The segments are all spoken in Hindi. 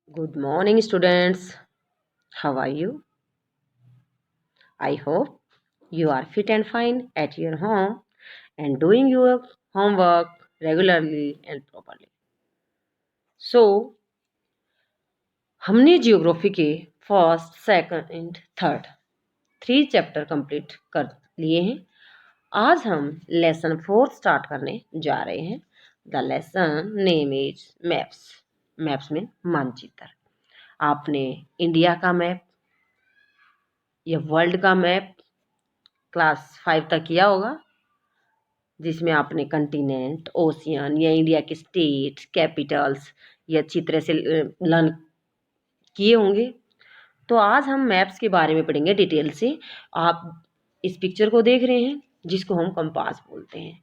Good morning, students. How are you? I hope you are fit and fine at your home and doing your homework regularly and properly. So, हमने जियोग्राफी के first, second, third 3 chapter complete कर लिए हैं। आज हम लेसन 4 स्टार्ट करने जा रहे हैं। The lesson name is maps. Maps में मानचित्र। आपने इंडिया का मैप या वर्ल्ड का मैप क्लास 5 तक किया होगा, जिसमें आपने कंटिनेंट, ओशियन या इंडिया के स्टेट, कैपिटल्स ये अच्छी तरह से लर्न किए होंगे। तो आज हम मैप्स के बारे में पढ़ेंगे डिटेल से। आप इस पिक्चर को देख रहे हैं, जिसको हम कंपास बोलते हैं।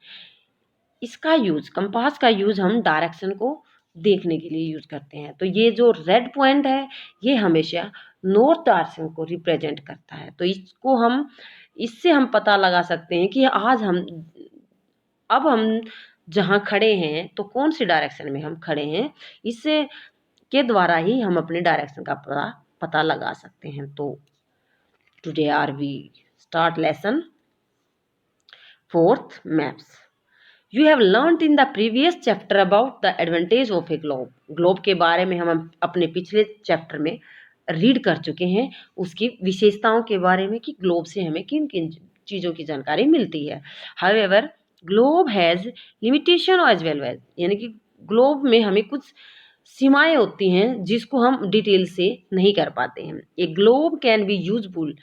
इसका यूज, कंपास का यूज हम डायरेक्शन को देखने के लिए यूज करते हैं। तो ये जो रेड पॉइंट है, ये हमेशा नॉर्थ डायरेक्शन को रिप्रेजेंट करता है। तो इससे हम पता लगा सकते हैं कि अब हम जहाँ खड़े हैं तो कौन सी डायरेक्शन में हम खड़े हैं। इससे के द्वारा ही हम अपने डायरेक्शन का पता लगा सकते हैं। तो today are we start lesson 4th maps. You have learned in the previous chapter about the advantage of a globe. Globe के बारे में हम अपने पिछले चैप्टर में रीड कर चुके हैं, उसकी विशेषताओं के बारे में कि ग्लोब से हमें किन किन चीज़ों की जानकारी मिलती है। However globe has limitation as well as, यानी कि ग्लोब में हमें कुछ सीमाएं होती हैं जिसको हम डिटेल से नहीं कर पाते हैं। A globe can be useful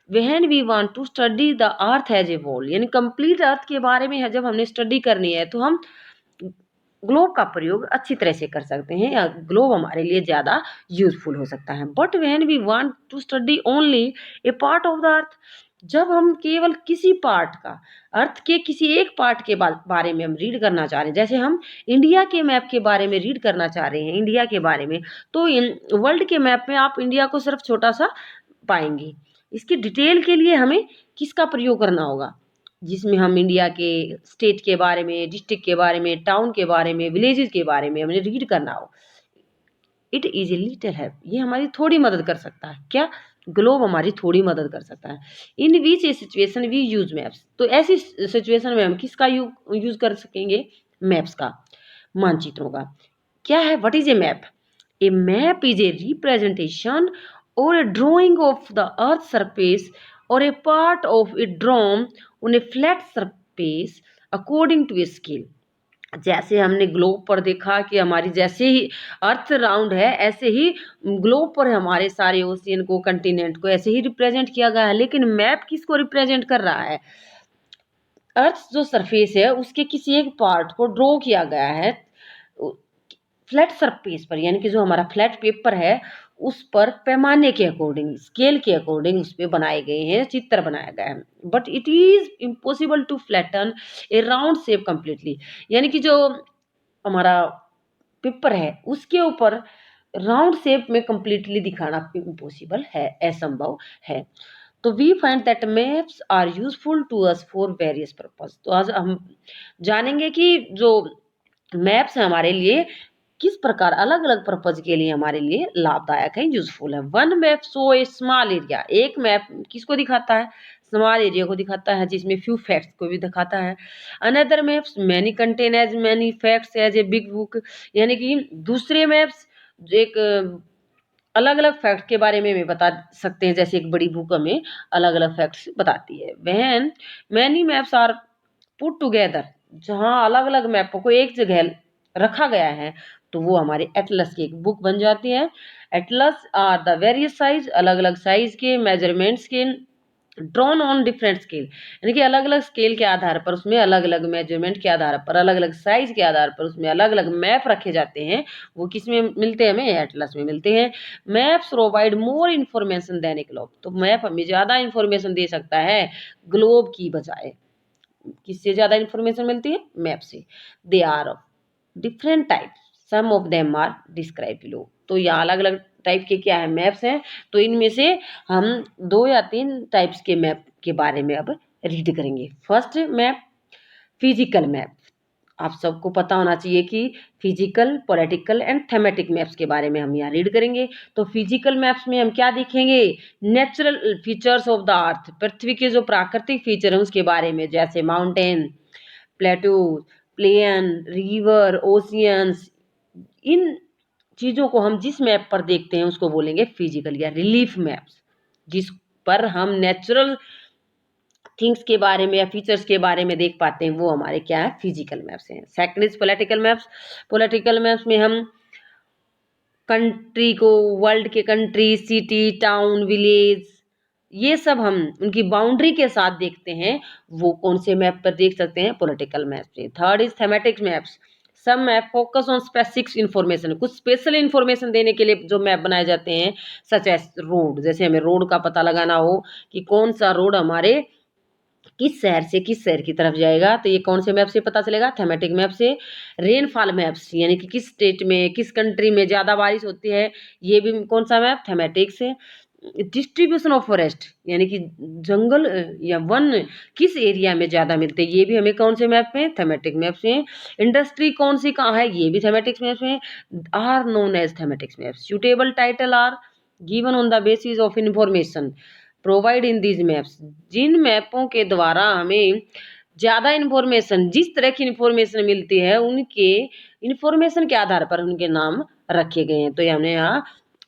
when we want to study the earth as a whole, यानी कंप्लीट अर्थ के बारे में जब हमने स्टडी करनी है तो हम ग्लोब का प्रयोग अच्छी तरह से कर सकते हैं, या ग्लोब हमारे लिए ज़्यादा यूजफुल हो सकता है। But when we want to study only a part of the earth, जब हम केवल किसी पार्ट का, अर्थ के किसी एक पार्ट के बारे में हम रीड करना चाह रहे हैं, जैसे हम इंडिया के मैप के बारे में रीड करना चाह रहे हैं, इंडिया के बारे में, तो वर्ल्ड के मैप में आप इंडिया को सिर्फ छोटा सा पाएंगे। इसकी डिटेल के लिए हमें किसका प्रयोग करना होगा, जिसमें हम इंडिया के स्टेट के बारे में, डिस्ट्रिक्ट के बारे में, टाउन के बारे में, विलेजेस के बारे में हमें रीड करना हो। It is a little help, ये हमारी थोड़ी मदद कर सकता है। क्या? ग्लोब हमारी थोड़ी मदद कर सकता है। इन विच ए सिचुएशन वी यूज मैप्स, तो ऐसी सिचुएशन में हम किसका यूज कर सकेंगे? मैप्स का, मानचित्रों का। क्या है? What is a map? A map is a representation or a drawing of the earth surface or a part of a drawn on a flat surface according to a scale. जैसे हमने ग्लोब पर देखा कि हमारी जैसे ही अर्थ राउंड है, ऐसे ही ग्लोब पर हमारे सारे ओशियन को, कंटिनेंट को ऐसे ही रिप्रेजेंट किया गया है। लेकिन मैप किसको रिप्रेजेंट कर रहा है? अर्थ जो सरफेस है उसके किसी एक पार्ट को ड्रॉ किया गया है फ्लैट सरफेस पर, यानी कि जो हमारा फ्लैट पेपर है उस पर पैमाने के अकॉर्डिंग, स्केल के अकॉर्डिंग उस पर बनाए गए हैं, चित्र बनाया गया है। But it is impossible to flatten a round shape completely, यानी कि जो हमारा पेपर है उसके ऊपर राउंड शेप में कंप्लीटली दिखाना इम्पॉसिबल है, असंभव है। तो we find that maps are useful to us for various purpose. तो आज हम जानेंगे कि जो मैप्स है हमारे लिए किस प्रकार अलग अलग पर्पज के लिए हमारे लिए लाभदायक है, यूजफुल है। वन मैप शो ए स्मॉल एरिया, एक मैप किसको दिखाता है? स्मॉल एरिया को दिखाता है, जिसमें फ्यू फैक्ट्स को भी दिखाता है। Another maps many contain as many facts as a big book, यानी कि दूसरे मैप्स एक अलग अलग फैक्ट के बारे में बता सकते हैं, जैसे एक बड़ी बुक हमें अलग अलग फैक्ट्स बताती है। When many maps are put together, जहाँ अलग अलग मैपों को एक जगह रखा गया है तो वो हमारे एटलस की एक बुक बन जाती है। Atlas are the various size, अलग अलग साइज के, मेजरमेंट्स के, ड्रॉन ऑन डिफरेंट स्केल, यानी कि अलग अलग स्केल के आधार पर, उसमें अलग अलग मेजरमेंट के आधार पर, अलग अलग साइज के आधार पर उसमें अलग अलग मैप रखे जाते हैं। वो किस में मिलते हैं? हमें एटलस में मिलते हैं। Maps provide more information than a globe, तो मैप हमें ज़्यादा इन्फॉर्मेशन दे सकता है ग्लोब की बजाय। किससे ज़्यादा इन्फॉर्मेशन मिलती है? मैप से। They are of different type, some of them are describe below. तो यहाँ अलग अलग टाइप के क्या है? मैप्स हैं। तो इनमें से हम 2 या 3 टाइप्स के मैप के बारे में अब रीड करेंगे। First map, physical map. आप सबको पता होना चाहिए कि physical, political and thematic maps के बारे में हम यहाँ रीड करेंगे। तो फिजिकल मैप्स में हम क्या देखेंगे, natural features of the earth, पृथ्वी के जो प्राकृतिक फीचर हैं उसके बारे में, जैसे mountain, plateau, plain, river, oceans. इन चीजों को हम जिस मैप पर देखते हैं उसको बोलेंगे फिजिकल या रिलीफ मैप्स, जिस पर हम नेचुरल थिंग्स के बारे में या फीचर्स के बारे में देख पाते हैं, वो हमारे क्या है, फिजिकल मैप्स हैं। Second is political maps. Political maps में हम कंट्री को, वर्ल्ड के कंट्री, सिटी, टाउन, विलेज, ये सब हम उनकी बाउंड्री के साथ देखते हैं, वो कौन से मैप पर देख सकते हैं, पॉलिटिकल मैप पे। Third is thematic maps. सब map focus on specific information, कुछ स्पेशल इंफॉर्मेशन देने के लिए जो मैप बनाए जाते हैं, सच एज रोड, जैसे हमें रोड का पता लगाना हो कि कौन सा रोड हमारे किस शहर से किस शहर की तरफ जाएगा, तो ये कौन से मैप से पता चलेगा, थेमेटिक मैप से। रेनफॉल मैप्स, यानी कि किस स्टेट में, किस कंट्री में ज़्यादा बारिश होती है, ये भी कौन सा मैप, थेमेटिक से। डिस्ट्रीब्यूशन ऑफ फॉरेस्ट, यानी कि जंगल या वन किस एरिया में ज़्यादा मिलते हैं, ये भी हमें कौन से मैप में, थेमेटिक मैप से। इंडस्ट्री कौन सी कहाँ है, ये भी थेमेटिक्स मैप में, are known as thematics maps. Suitable title are given on the basis of information provide in these maps, जिन मैपों के द्वारा हमें ज़्यादा इन्फॉर्मेशन, जिस तरह की इन्फॉर्मेशन मिलती है उनके इन्फॉर्मेशन के आधार पर उनके नाम रखे गए हैं। तो ये हमने यहाँ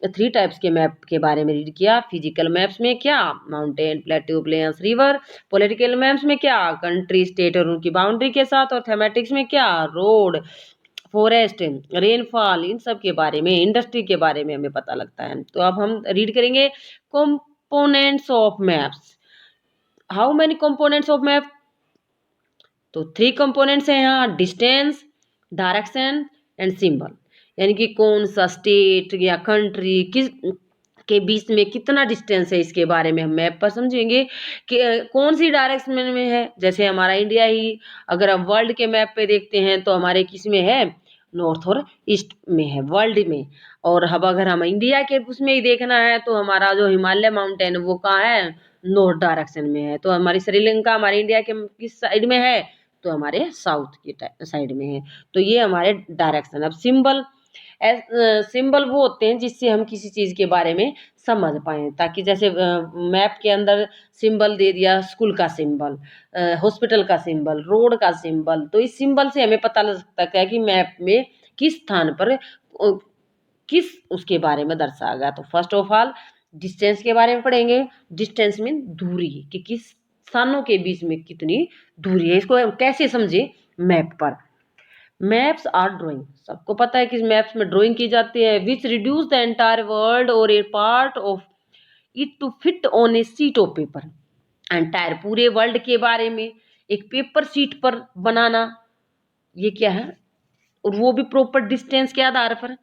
3 टाइप्स के मैप के बारे में रीड किया। फिजिकल मैप्स में क्या, mountain, plateau, plains, river. Political maps में क्या, कंट्री, स्टेट और उनकी बाउंड्री के साथ। और थेमेटिक्स में क्या, रोड, फॉरेस्ट, रेनफॉल, इन सब के बारे में, इंडस्ट्री के बारे में हमें पता लगता है। तो अब हम रीड करेंगे components of maps। how many components of map, तो 3 कंपोनेंट्स हैं यहाँ, डिस्टेंस, डायरेक्शन एंड सिंबल, यानी कि कौन सा स्टेट या कंट्री किस के बीच में कितना डिस्टेंस है, इसके बारे में हम मैप पर समझेंगे कि कौन सी डायरेक्शन में है। जैसे हमारा इंडिया ही अगर हम वर्ल्ड के मैप पे देखते हैं तो हमारे किस में है, नॉर्थ और ईस्ट में है वर्ल्ड में। और अब अगर हम इंडिया के उसमें ही देखना है तो हमारा जो हिमालय माउंटेन वो कहाँ है, नॉर्थ डायरेक्शन में है। तो हमारी श्रीलंका हमारे इंडिया के किस साइड में है, तो हमारे साउथ की साइड में है। तो ये हमारे डायरेक्शन। अब सिंबल, सिंबल वो होते हैं जिससे हम किसी चीज़ के बारे में समझ पाएँ, ताकि जैसे मैप के अंदर सिंबल दे दिया, स्कूल का सिंबल, हॉस्पिटल का सिंबल, रोड का सिंबल, तो इस सिंबल से हमें पता लग सकता है कि मैप में किस स्थान पर किस उसके बारे में दर्शाया गया। तो फर्स्ट ऑफ ऑल डिस्टेंस के बारे में पढ़ेंगे। डिस्टेंस मीन दूरी, कि किस स्थानों के बीच में कितनी दूरी है, इसको हम कैसे समझे, मैप पर। मैप्स आर ड्राइंग, सबको पता है कि मैप्स में ड्राइंग की जाती है, which reduce the entire world or a part of it to fit on a sheet of paper. Entire पूरे वर्ल्ड के बारे में एक पेपर शीट पर बनाना, ये क्या है, और वो भी प्रॉपर डिस्टेंस के आधार पर।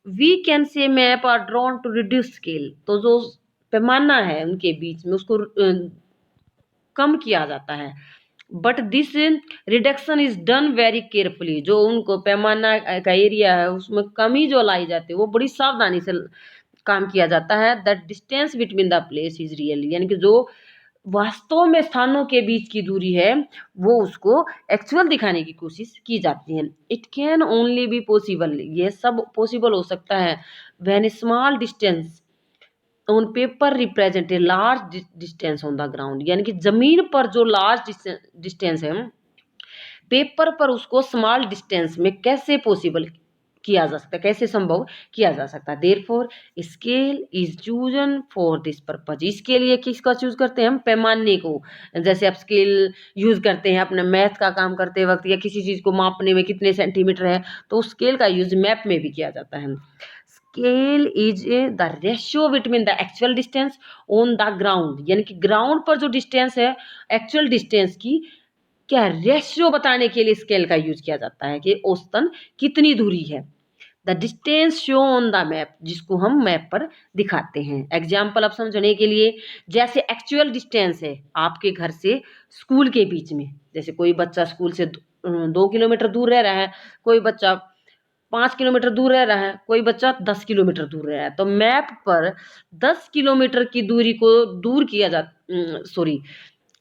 We can say map are drawn to reduce scale, तो जो पैमाना है उनके बीच में उसको कम किया जाता है। But this reduction is done very carefully, जो उनको पैमाना का एरिया है उसमें कमी जो लाई जाती है वो बड़ी सावधानी से काम किया जाता है। The distance between the place is real, यानी कि जो वास्तव में स्थानों के बीच की दूरी है वो उसको एक्चुअल दिखाने की कोशिश की जाती है। It can only be possible, ये सब पॉसिबल हो सकता है when small distance on paper represent a large distance on the ground, यानी कि जमीन पर जो लार्ज डिस्टेंस है पेपर पर उसको स्मॉल डिस्टेंस में कैसे पॉसिबल किया जा सकता है, कैसे संभव किया जा सकता है। Therefore scale is chosen for this purpose, इसके लिए किसका चूज करते हैं हम, पैमाने को। जैसे आप स्केल यूज करते हैं अपने मैथ का काम करते वक्त या किसी चीज को मापने में कितने सेंटीमीटर है, तो स्केल का यूज मैप में भी किया जाता है। Scale is the ratio between the actual distance on the ground, यानी कि ग्राउंड पर जो डिस्टेंस है एक्चुअल डिस्टेंस की क्या रेशियो बताने के लिए स्केल का यूज किया जाता है कि औसतन कितनी दूरी है। The distance show on the map, जिसको हम मैप पर दिखाते हैं। एग्जाम्पल अब समझने के लिए, जैसे एक्चुअल डिस्टेंस है आपके घर से स्कूल के बीच में, जैसे कोई बच्चा स्कूल से 2 किलोमीटर दूर रह रहा है, कोई बच्चा 5 किलोमीटर दूर रह रहा है, कोई बच्चा 10 किलोमीटर दूर रह रहा है, तो मैप पर 10 किलोमीटर की दूरी को दूर किया जा सॉरी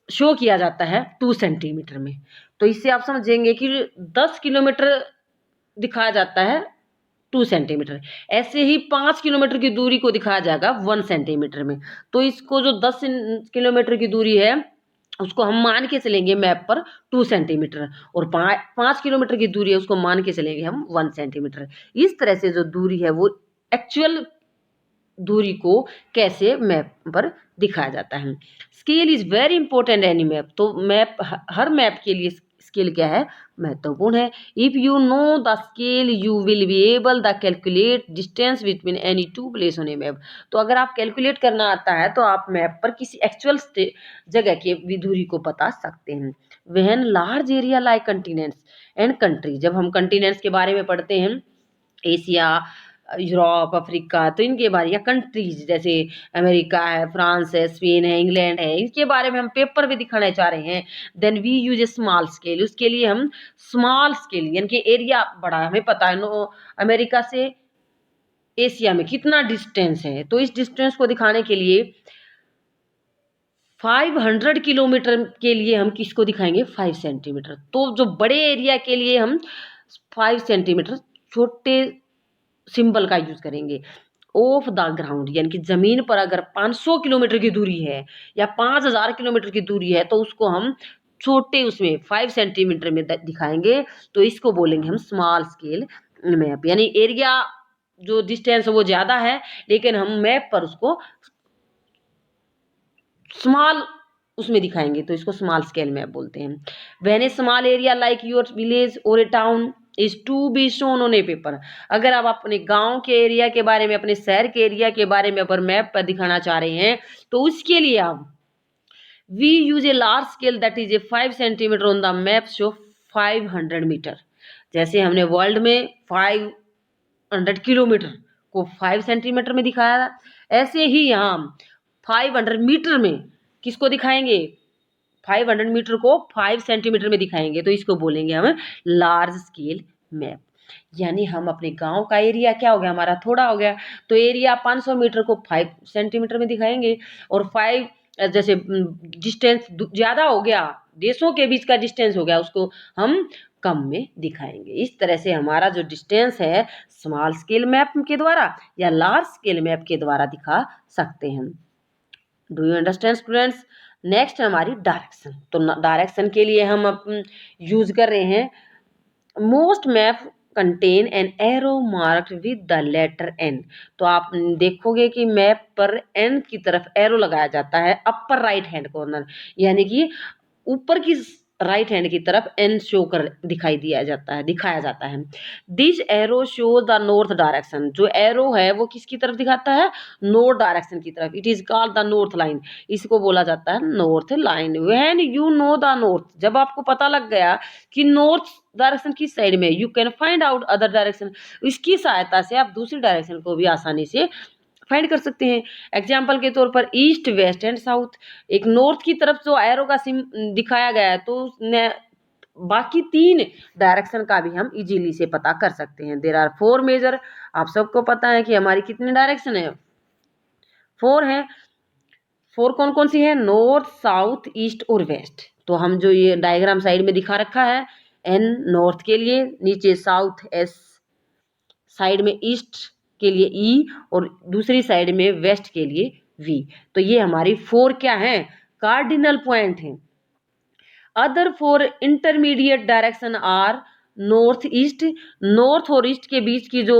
शो किया जाता है 2 सेंटीमीटर में। तो इससे आप समझेंगे कि 10 किलोमीटर दिखाया जाता है 2 सेंटीमीटर। ऐसे ही 5 किलोमीटर की दूरी को दिखाया जाएगा 1 सेंटीमीटर में। तो इसको जो 10 किलोमीटर की दूरी है उसको हम मान के चलेंगे मैप पर 2 सेंटीमीटर, और 5 किलोमीटर की दूरी है उसको मान के चलेंगे हम 1 सेंटीमीटर। इस तरह से जो दूरी है वो एक्चुअल दूरी को कैसे मैप पर दिखाया जाता है। Scale is very important any map. तो मैप, हर मैप के लिए स्केल क्या है, महत्वपूर्ण है। If you know the scale you will be able the calculate distance between any two place on a map. तो अगर आप कैलकुलेट करना आता है तो आप मैप पर किसी एक्चुअल जगह की दूरी को बता सकते हैं। When large area like continents and country, जब हम कंटिनेंट्स के बारे में पढ़ते हैं, एशिया, यूरोप, अफ्रीका, तो इनके बारे, या कंट्रीज जैसे अमेरिका है, फ्रांस है, स्पेन है, इंग्लैंड है, इसके बारे में हम पेपर में दिखाना चाह रहे हैं, then we use a small scale. उसके लिए हम स्मॉल स्केल यानी कि एरिया बड़ा, हमें पता है नो अमेरिका से एशिया में कितना डिस्टेंस है, तो इस डिस्टेंस को दिखाने के लिए 500 किलोमीटर के लिए हम किसको दिखाएंगे, 5 सेंटीमीटर। तो जो बड़े एरिया के लिए हम 5 सेंटीमीटर छोटे सिंबल का यूज करेंगे। ऑफ द ग्राउंड यानी कि जमीन पर अगर 500 किलोमीटर की दूरी है या 5000 किलोमीटर की दूरी है तो उसको हम छोटे उसमें 5 सेंटीमीटर में दिखाएंगे, तो इसको बोलेंगे हम स्मॉल स्केल मैप। यानी एरिया जो डिस्टेंस है वो ज्यादा है लेकिन हम मैप पर उसको स्मॉल उसमें दिखाएंगे, तो इसको स्मॉल स्केल मैप बोलते हैं। When a small area like your village or a town is to be shown on a paper, अगर आप अपने गांव के एरिया के बारे में, अपने शहर के एरिया के बारे में अगर मैप पर दिखाना चाह रहे हैं तो उसके लिए आप we use a large scale that is a 5 centimetre on the map show 500 metre. जैसे हमने वर्ल्ड में 500 किलोमीटर को 5 सेंटीमीटर में दिखाया, ऐसे ही यहाँ 500 मीटर में किसको दिखाएंगे, 500 मीटर को 5 सेंटीमीटर में दिखाएंगे, तो इसको बोलेंगे हम लार्ज स्केल मैप। यानी हम अपने गांव का एरिया क्या हो गया, हमारा थोड़ा हो गया, तो एरिया 500 मीटर को 5 सेंटीमीटर में दिखाएंगे, और 5 जैसे डिस्टेंस ज्यादा हो गया, देशों के बीच का डिस्टेंस हो गया, उसको हम कम में दिखाएंगे। इस तरह से हमारा जो डिस्टेंस है स्मॉल स्केल मैप के द्वारा या लार्ज स्केल मैप के द्वारा दिखा सकते हैं। Do you understand students. Next हमारी डायरेक्शन। तो डायरेक्शन के लिए हम यूज कर रहे हैं most map contain an arrow marked with the letter N. तो आप देखोगे कि मैप पर एन की तरफ एरो लगाया जाता है अपर राइट हैंड कॉर्नर, यानी कि ऊपर की राइट हैंड की तरफ एन शो कर दिखाया जाता है। This arrow show the north direction. जो एरो है वो किसकी तरफ दिखाता है, नॉर्थ डायरेक्शन की तरफ। It is called the north line, इसको बोला जाता है north line. When you know the north, जब आपको पता लग गया कि नॉर्थ डायरेक्शन किस साइड में, you can find out other direction. इसकी सहायता से आप दूसरी डायरेक्शन को भी आसानी से फाइंड कर सकते हैं। एग्जाम्पल के तौर पर ईस्ट, वेस्ट एंड साउथ। एक नॉर्थ की तरफ जो एरो का सिम दिखाया गया है तो बाकी 3 डायरेक्शन का भी हम इजीली से पता कर सकते हैं। There are 4 major. आप सबको पता है कि हमारी कितनी डायरेक्शन है, 4 है। 4 कौन कौन सी है, नॉर्थ, साउथ, ईस्ट और वेस्ट। तो हम जो ये डायग्राम साइड में दिखा रखा है, एन नॉर्थ के लिए, नीचे साउथ एस, साइड में ईस्ट के लिए ई, और दूसरी साइड में वेस्ट के लिए वी। तो ये हमारी 4 क्या है, कार्डिनल पॉइंट है। Other 4 intermediate direction are north east. North और ईस्ट के बीच की जो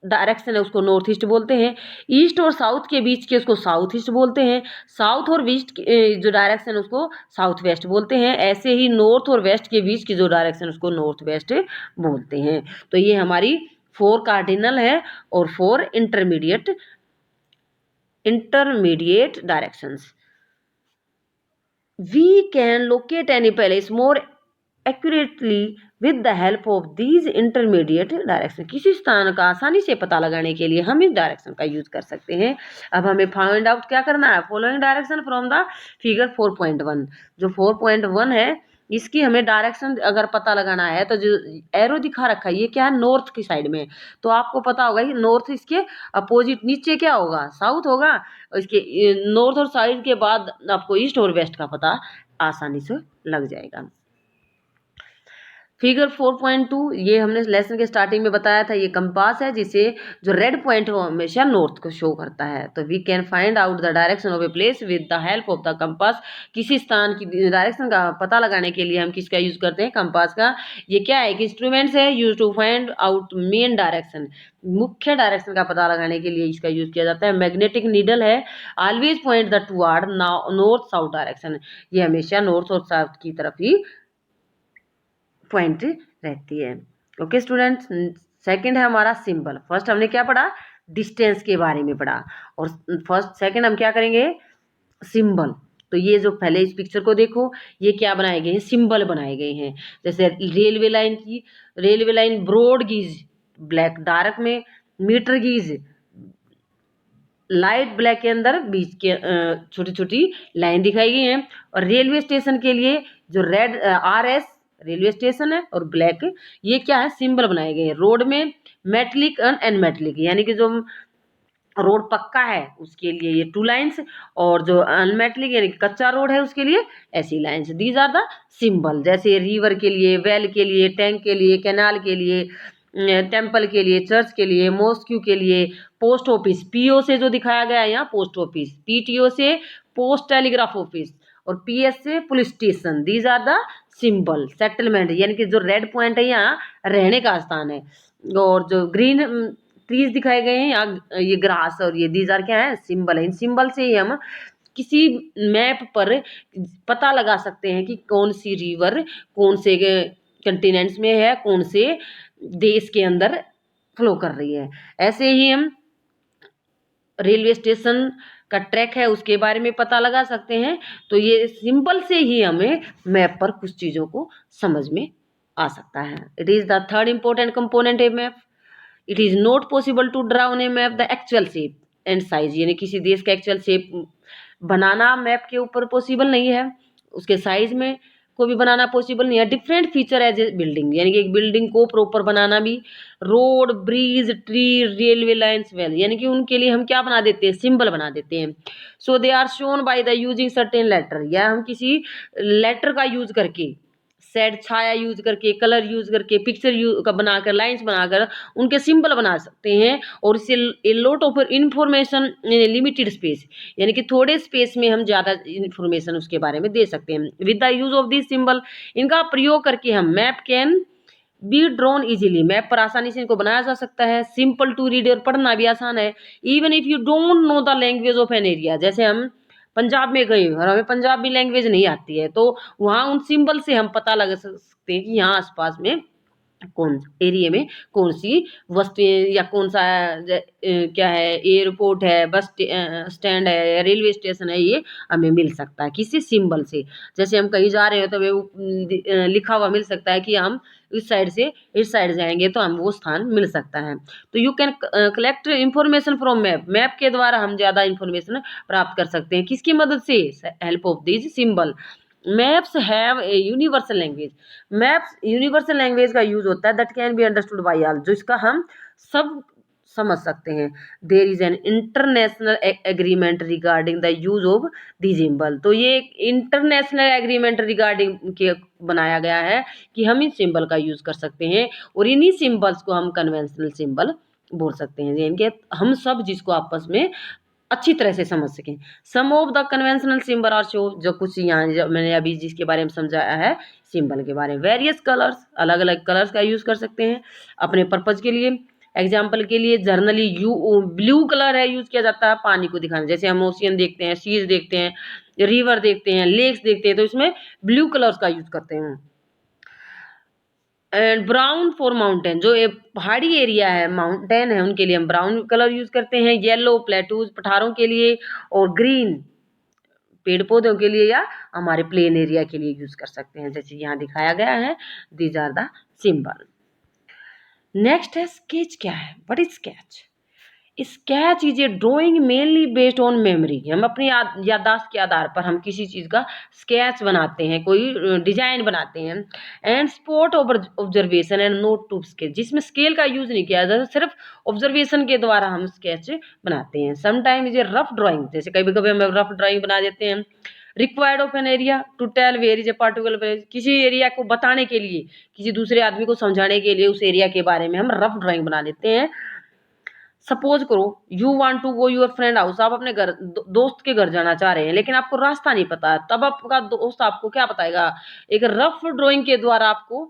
डायरेक्शन है उसको नॉर्थ ईस्ट बोलते हैं। ईस्ट और साउथ के बीच के उसको साउथ ईस्ट बोलते हैं। साउथ और वेस्ट जो डायरेक्शन है उसको साउथ वेस्ट बोलते हैं। ऐसे ही नॉर्थ और वेस्ट के बीच की जो डायरेक्शन उसको नॉर्थ वेस्ट बोलते हैं। तो ये हमारी 4 कार्डिनल है और 4 intermediate directions. We can locate any place more accurately with the help of these intermediate direction। किसी स्थान का आसानी से पता लगाने के लिए हम इस डायरेक्शन का यूज कर सकते हैं। अब हमें फाइंड आउट क्या करना है, following direction from the figure 4.1। जो 4.1 है इसकी हमें डायरेक्शन अगर पता लगाना है तो जो एरो दिखा रखा है ये क्या है, नॉर्थ की साइड में, तो आपको पता होगा कि नॉर्थ इसके अपोजिट नीचे क्या होगा, साउथ होगा। और इसके नॉर्थ और साइड के बाद आपको ईस्ट और वेस्ट का पता आसानी से लग जाएगा। फिगर 4.2 ये हमने लेसन के स्टार्टिंग में बताया था, ये कंपास है जिसे जो रेड पॉइंट है वो हमेशा नॉर्थ को शो करता है। तो we can find out the direction of a place with the help of the compass. किसी स्थान की डायरेक्शन का पता लगाने के लिए हम किसका यूज करते हैं, कंपास का। ये क्या है कि इंस्ट्रूमेंट्स है use to find out main direction, मुख्य डायरेक्शन का पता लगाने के लिए इसका यूज किया जाता है। मैग्नेटिक नीडल है always point the toward north south direction, ये हमेशा नॉर्थ और साउथ की तरफ ही पॉइंट रहती है। ओके स्टूडेंट्स, सेकंड है हमारा सिंबल। फर्स्ट हमने क्या पढ़ा, डिस्टेंस के बारे में पढ़ा, और सेकंड हम क्या करेंगे, सिंबल। तो ये जो पहले इस पिक्चर को देखो, ये क्या बनाए गए हैं, सिंबल बनाए गए हैं। जैसे रेलवे लाइन की, railway line broad gauge black dark में, मीटर गेज लाइट ब्लैक के अंदर बीच के छोटी छोटी लाइन दिखाई गई है। और रेलवे स्टेशन के लिए जो रेड RS रेलवे स्टेशन है और ब्लैक ये क्या है, सिंबल बनाए गए हैं। रोड में मेटलिक एंड मेटलिक, यानी कि जो रोड पक्का है उसके लिए ये 2 लाइन्स, और जो अनमेटलिक यानी कच्चा रोड है उसके लिए ऐसी lines. These are the symbol. जैसे रिवर के लिए, वेल के लिए, टैंक के लिए, कैनाल के लिए, टेम्पल के लिए, चर्च के लिए, मॉस्क्यू के लिए, पोस्ट ऑफिस, PO से जो दिखाया गया है यहाँ पोस्ट ऑफिस, PTO से पोस्ट टेलीग्राफ ऑफिस, और PS से police station. These are the symbol. Settlement यानी कि जो रेड पॉइंट है यहाँ रहने का स्थान है, और जो ग्रीन ट्रीज दिखाए गए हैं यहाँ ये ग्रास, और ये दीज आर क्या है, सिंबल है। इन सिंबल से ही हम किसी मैप पर पता लगा सकते हैं कि कौन सी रिवर कौन से कंटिनेंट्स में है, कौन से देश के अंदर फ्लो कर रही है। ऐसे ही हम रेलवे स्टेशन का ट्रैक है उसके बारे में पता लगा सकते हैं। तो ये सिंबल से ही हमें मैप पर कुछ चीज़ों को समझ में आ सकता है। It is the third important component a map. It is not possible to draw on a map the actual shape and size, यानी किसी देश का एक्चुअल शेप बनाना मैप के ऊपर पॉसिबल नहीं है, उसके साइज में को भी बनाना पॉसिबल नहीं है। Different feature as a building, यानी कि एक बिल्डिंग को प्रॉपर बनाना भी, road, bridge, tree, railway lines, well, यानी कि उनके लिए हम क्या बना देते हैं, सिंबल बना देते हैं। So they are shown by the using certain letter, या हम किसी लेटर का यूज करके, शेड छाया यूज करके, कलर यूज करके, पिक्चर यूज का बनाकर, लाइंस बनाकर उनके सिंबल बना सकते हैं। और इससे ए lot of information in limited space, यानी कि थोड़े स्पेस में हम ज़्यादा इंफॉर्मेशन उसके बारे में दे सकते हैं। With the use of this symbol, इनका प्रयोग करके हम map can be drawn easily, map पर आसानी से इनको बनाया जा सकता है। सिंपल टू रीड और पढ़ना भी आसान है। Even if you don't know the language of an area, जैसे हम पंजाब में गए और हमें पंजाबी लैंग्वेज नहीं आती है, तो वहाँ उन सिंबल से हम पता लगा सकते हैं कि यहाँ आसपास में कौन एरिया में कौन सी वस्तुएं, या कौन सा क्या है, एयरपोर्ट है, बस स्टैंड है, रेलवे स्टेशन है, ये हमें मिल सकता है किसी सिंबल से। जैसे हम कहीं जा रहे हो तो हमें लिखा हुआ मिल सकता है कि हम इस साइड से इस साइड जाएंगे तो हम वो स्थान मिल सकता है। तो you can collect information from map, map के द्वारा हम ज़्यादा इंफॉर्मेशन प्राप्त कर सकते हैं। किसकी मदद से, help of this symbol. Maps have a universal language, maps universal language का यूज होता है that can be understood by all, जो इसका हम सब समझ सकते हैं। There is an international agreement regarding the use of the symbol, तो ये एक इंटरनेशनल एग्रीमेंट रिगार्डिंग के बनाया गया है कि हम इस सिंबल का यूज कर सकते हैं, और इन्हीं सिंबल्स को हम कन्वेंशनल सिंबल बोल सकते हैं, यानी कि हम सब जिसको आपस में अच्छी तरह से समझ सकें। Some of the conventional symbol are show, जो कुछ यहाँ जो मैंने अभी जिसके बारे में समझाया है सिंबल के बारे में। वेरियस कलर्स, अलग अलग कलर्स का यूज़ कर सकते हैं अपने पर्पज़ के लिए। एग्जाम्पल के लिए जर्नली ब्लू कलर है यूज़ किया जाता है पानी को दिखाने, जैसे हम ओशियन देखते हैं, सीज देखते हैं, रिवर देखते हैं, लेक्स देखते हैं, तो इसमें ब्लू कलर्स का यूज़ करते हैं। एंड ब्राउन फॉर माउंटेन, जो ये पहाड़ी एरिया है, माउंटेन है, उनके लिए हम ब्राउन कलर यूज करते हैं। येलो प्लेटूज पठारों के लिए, और ग्रीन पेड़ पौधों के लिए या हमारे प्लेन एरिया के लिए यूज कर सकते हैं, जैसे यहाँ दिखाया गया है। These are the symbol. Next है स्केच। क्या है, what is sketch? Sketch is a drawing mainly based on memory. हम अपनी याददाश्त के आधार पर हम किसी चीज़ का स्केच बनाते हैं, कोई डिजाइन बनाते हैं। And spot observation and note to sketch, जिसमें स्केल का यूज नहीं किया जाता, सिर्फ ऑब्जर्वेशन के द्वारा हम स्केच बनाते हैं। Sometime is a rough drawing, जैसे कभी कभी हम रफ ड्राइंग बना देते हैं। Required of an area to tell where is a particular, किसी एरिया को बताने के लिए, किसी दूसरे आदमी को समझाने के लिए उस एरिया के बारे में हम रफ ड्राइंग बना लेते हैं। सपोज करो you want to go your friend house, आप अपने घर दोस्त के घर जाना चाह रहे हैं, लेकिन आपको रास्ता नहीं पता है, तब आपका दोस्त आपको क्या बताएगा, एक रफ ड्राइंग के द्वारा आपको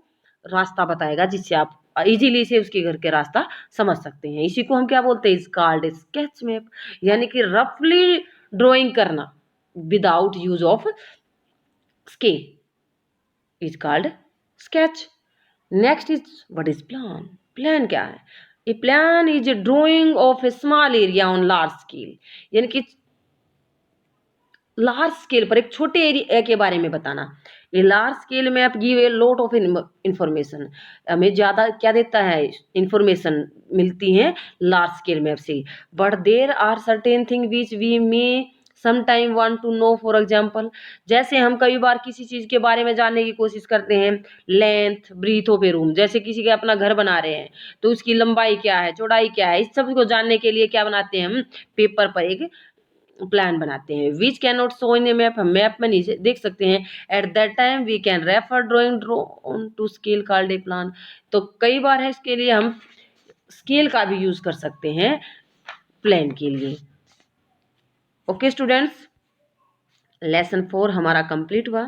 रास्ता बताएगा, जिससे आप इजीली से उसके घर के रास्ता समझ सकते हैं। इसी को हम क्या बोलते हैं, इज कॉल्ड स्केच मैप, यानी कि रफली ड्राइंग करना without use of scale is called sketch. Next is what is plan. Plan क्या है, a plan is a drawing of a small area on large scale, यानी कि लार्ज स्केल पर एक छोटे एरिया के बारे में बताना। ये लार्ज स्केल में आप give a lot of information, हमें ज़्यादा क्या देता है, इंफॉर्मेशन मिलती है लार्ज स्केल मैप से। But there are certain thing which we may sometime want to know, for example, जैसे हम कई बार किसी चीज़ के बारे में जानने की कोशिश करते हैं, length breath of a room, जैसे किसी का अपना घर बना रहे हैं तो उसकी लंबाई क्या है, चौड़ाई क्या है, इस सब को जानने के लिए क्या बनाते हैं, हम पेपर पर एक प्लान बनाते हैं। Which can not show in a map, हम मैप में नहीं देख सकते हैं। At that time we can refer drawing draw on to scale called a plan, तो कई बार है इसके लिए हम स्केल का भी यूज कर सकते हैं प्लान के लिए। ओके स्टूडेंट्स, लेसन 4 हमारा कंप्लीट हुआ।